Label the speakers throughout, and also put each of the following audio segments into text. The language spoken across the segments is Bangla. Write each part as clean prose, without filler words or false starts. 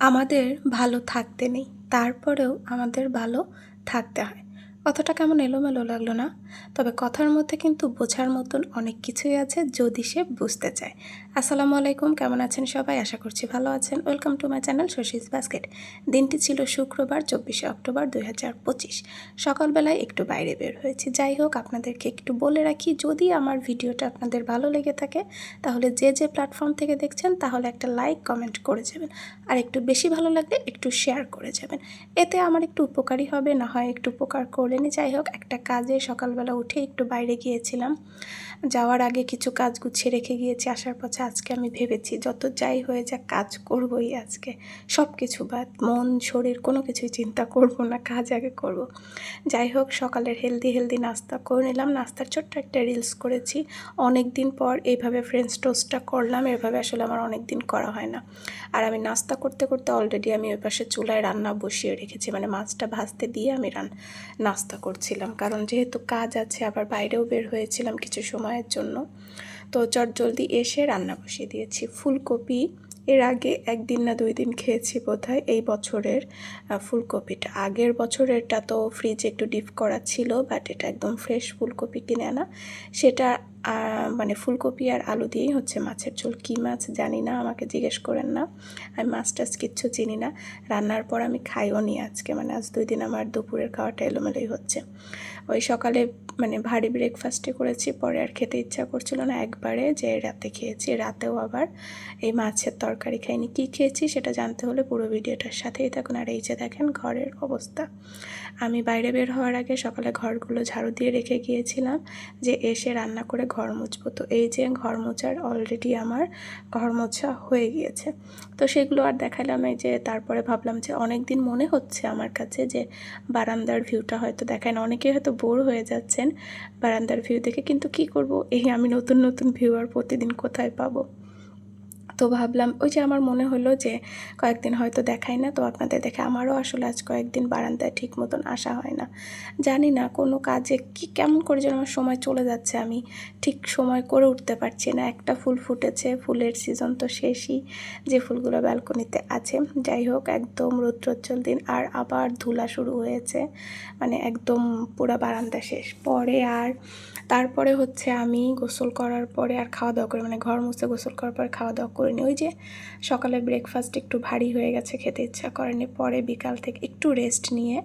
Speaker 1: আমাদের ভালো থাকতে নেই, তারপরেও আমাদের ভালো থাকতে হয়। কথাটা কেমন এলোমেলো লাগলো না? তবে কথার মধ্যে কিন্তু বোঝার মতন অনেক কিছুই আছে যদি সে বুঝতে চায়। আসসালামু আলাইকুম, কেমন আছেন সবাই? আশা করছি ভালো আছেন। Welcome to my channel Shashi's basket. দিনটি ছিল শুক্রবার 24শে অক্টোবর 2025। সকালবেলায় একটু বাইরে বের হয়েছি। যাই হোক, আপনাদেরকে একটু বলে রাখি, যদি আমার ভিডিওটা আপনাদের ভালো লেগে থাকে তাহলে যে প্ল্যাটফর্ম থেকে দেখছেন তাহলে একটা লাইক কমেন্ট করে যাবেন, আর একটু বেশি ভালো লাগলে একটু শেয়ার করে যাবেন। এতে আমার একটু উপকারী হবে, না হয় একটু উপকার করলেনই। যাই হোক, একটা কাজে সকালবেলা উঠে একটু বাইরে গিয়েছিলাম। যাওয়ার আগে কিছু কাজ গুছিয়ে রেখে গিয়েছি। আসার পথে আজকে আমি ভেবেছি যত যাই হয়ে যাক কাজ করবই আজকে, সব কিছু বাদ, মন শরীর কোনো কিছুই চিন্তা করব না, কাজ আগে করব। যাই হোক, সকালের হেলদি নাস্তা করে নিলাম। নাস্তার ছোট্ট একটা রিলস করেছি। অনেক দিন পর এইভাবে ফ্রেঞ্চ টোস্টটা করলাম। এভাবে আসলে আমার অনেক দিন করা হয় না। আর আমি নাস্তা করতে করতে অলরেডি আমি ওই পাশে চুলায় রান্না বসিয়ে রেখেছি, মানে মাছটা ভাজতে দিয়ে আমি নাস্তা করছিলাম। কারণ যেহেতু কাজ আছে, আবার বাইরেও বের হয়েছিলাম কিছু সময়ের জন্য, তো চটজলদি এসে রান্না বসিয়ে দিয়েছি। ফুলকপি এর আগে একদিন না 2 দিন খেয়েছি বোধহয়, এই বছরের ফুলকপিটা। আগের বছরেরটা তো ফ্রিজে একটু ডিপ করা ছিল, বাট এটা একদম ফ্রেশ ফুলকপি কিনে আনা। সেটা মানে ফুলকপি আর আলু দিয়েই হচ্ছে মাছের ঝোল। কী মাছ জানি না, আমাকে জিজ্ঞেস করেন না, আমি মাছ টাছ কিচ্ছু চিনি না। রান্নার পর আমি খাইও নি আজকে, মানে আজ 2 দিন আমার দুপুরের খাওয়াটা এলোমেলোই হচ্ছে। ওই সকালে মানে ভারী ব্রেকফাস্টে করেছি, পরে আর খেতে ইচ্ছা করছিল না একবারে, যে রাতে খেয়েছি। রাতেও আবার এই মাছের তরকারি খাইনি। কী খেয়েছি সেটা জানতে হলে পুরো ভিডিওটার সাথেই থাকুন। আর এই যে দেখেন ঘরের অবস্থা, আমি বাইরে বের হওয়ার আগে সকালে ঘরগুলো ঝাড়ু দিয়ে রেখে গিয়েছিলাম যে এসে রান্না করে ঘর মুছবো। তো এই যে ঘর মোছার অলরেডি আমার ঘর মোছা হয়ে গিয়েছে। তো সেগুলো আর দেখালাম। এই যে তারপরে ভাবলাম যে অনেক দিন মনে হচ্ছে আমার কাছে যে বারান্দার ভিউটা হয়তো দেখায় না, অনেকে হয়তো বোর হয়ে যাচ্ছেন বারান্দার ভিউ দেখে, কিন্তু কি করব, এই আমি নতুন ভিউয়ার প্রতিদিন কোথায় পাবো? তো ভাবলাম, ওই যে আমার মনে হলো যে কয়েকদিন হয়তো দেখাই না, তো আপনাদের দেখে আমারও আসলে আজ কয়েকদিন বারান্দায় ঠিক মতন আসা হয় না। জানি না কোনো কাজে কি কেমন করে যেন আমার সময় চলে যাচ্ছে, আমি ঠিক সময় করে উঠতে পারছি না। একটা ফুল ফুটেছে, ফুলের সিজন তো শেষই, যে ফুলগুলো ব্যালকনিতে আছে। যাই হোক, একদম রৌদ্রোজ্জ্বল দিন, আর আবার ধুলা শুরু হয়েছে, মানে একদম পুরো বারান্দা শেষ। পরে আর তারপরে হচ্ছে আমি গোসল করার পরে আর খাওয়া দাওয়া করি, মানে ঘর মুছে গোসল করার পরে খাওয়া দাওয়া করিনি। ওই যে সকালে ব্রেকফাস্ট একটু ভারী হয়ে গেছে, খেতে ইচ্ছা করেনি। পরে বিকাল থেকে একটু রেস্ট নিয়ে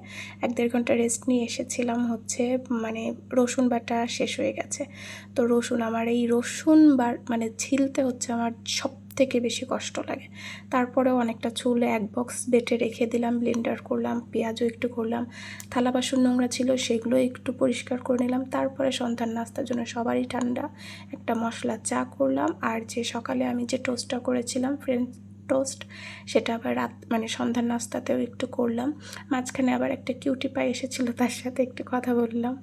Speaker 1: 1-1.5 ঘন্টা রেস্ট নিয়ে এসেছিলাম হচ্ছে, মানে রসুন বাটা শেষ হয়ে গেছে। তো রসুন, আমার এই রসুন মানে ছিলতে হচ্ছে আমার সব থেকে বেশি কষ্ট লাগে। তারপরেও অনেকটা চুলে 1 বক্স বেটে রেখে দিলাম, ব্লেন্ডার করলাম, পেঁয়াজও একটু করলাম, থালা বাসন নোংরা ছিল সেগুলো একটু পরিষ্কার করে নিলাম। তারপরে সন্ধ্যার নাস্তার জন্য সবারই ঠান্ডা একটা মশলা চা করলাম। আর যে সকালে আমি যে টোস্টটা করেছিলাম ফ্রেঞ্চ টোস্ট, সেটা আবার রাত মানে সন্ধ্যার নাস্তাতেও একটু করলাম। মাঝখানে আবার একটা কিউটি পাই এসেছিলো, তার সাথে একটু কথা বললাম।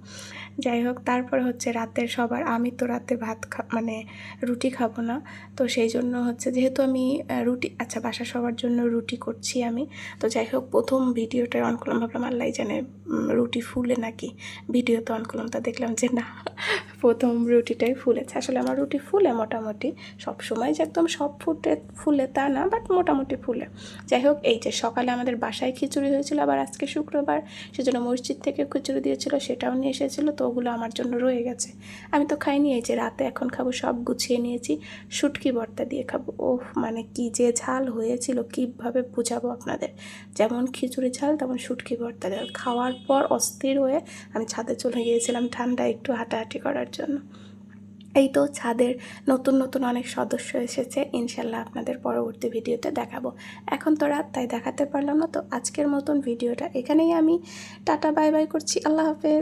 Speaker 1: যাই হোক, তারপরে হচ্ছে রাতের সবার, আমি তো রাতে ভাত মানে রুটি খাবো না, তো সেই জন্য হচ্ছে যেহেতু আমি রুটি, আচ্ছা বাসা সবার জন্য রুটি করছি আমি। তো যাই হোক, প্রথম ভিডিওটা অন করলাম, ভাবলাম আল্লাহ জানে রুটি ফুলে নাকি। ভিডিওতে অন করলাম, তা দেখলাম যে না, প্রথম রুটিটাই ফুলেছে। আসলে আমার রুটি ফুলে মোটামুটি, সব সময় যে একদম সব ফুলে তা না, বাট মোটামুটি ফুলে। যাই হোক, এই যে সকালে আমাদের বাসায় খিচুড়ি হয়েছিল, আবার আজকে শুক্রবার, সেজন্য মসজিদ থেকে খিচুড়ি দিয়েছিল, সেটাও নিয়ে এসেছিলো। তো ওগুলো আমার জন্য রয়ে গেছে, আমি তো খাইনি। এই যে রাতে এখন খাবো, সব গুছিয়ে নিয়েছি, শুটকি ভর্তা দিয়ে খাবো। ওহ, মানে কি যে ঝাল হয়েছিল, কীভাবে বুঝাবো আপনাদের। যেমন খিচুড়ি ঝাল, তেমন শুটকি ভর্তা ঝাল। খাওয়ার পর অস্থির হয়ে আমি ছাদে চলে গিয়েছিলাম ঠান্ডা একটু হাঁটাহাঁটি করার জন্য। এই তো ছাদের নতুন অনেক সদস্য এসেছে, ইনশাল্লাহ আপনাদের পরবর্তী ভিডিওতে দেখাবো। এখন তো রাত, তাই দেখাতে পারলাম না। তো আজকের মতন ভিডিওটা এখানেই আমি টাটা বাই বাই করছি। আল্লাহ হাফেজ।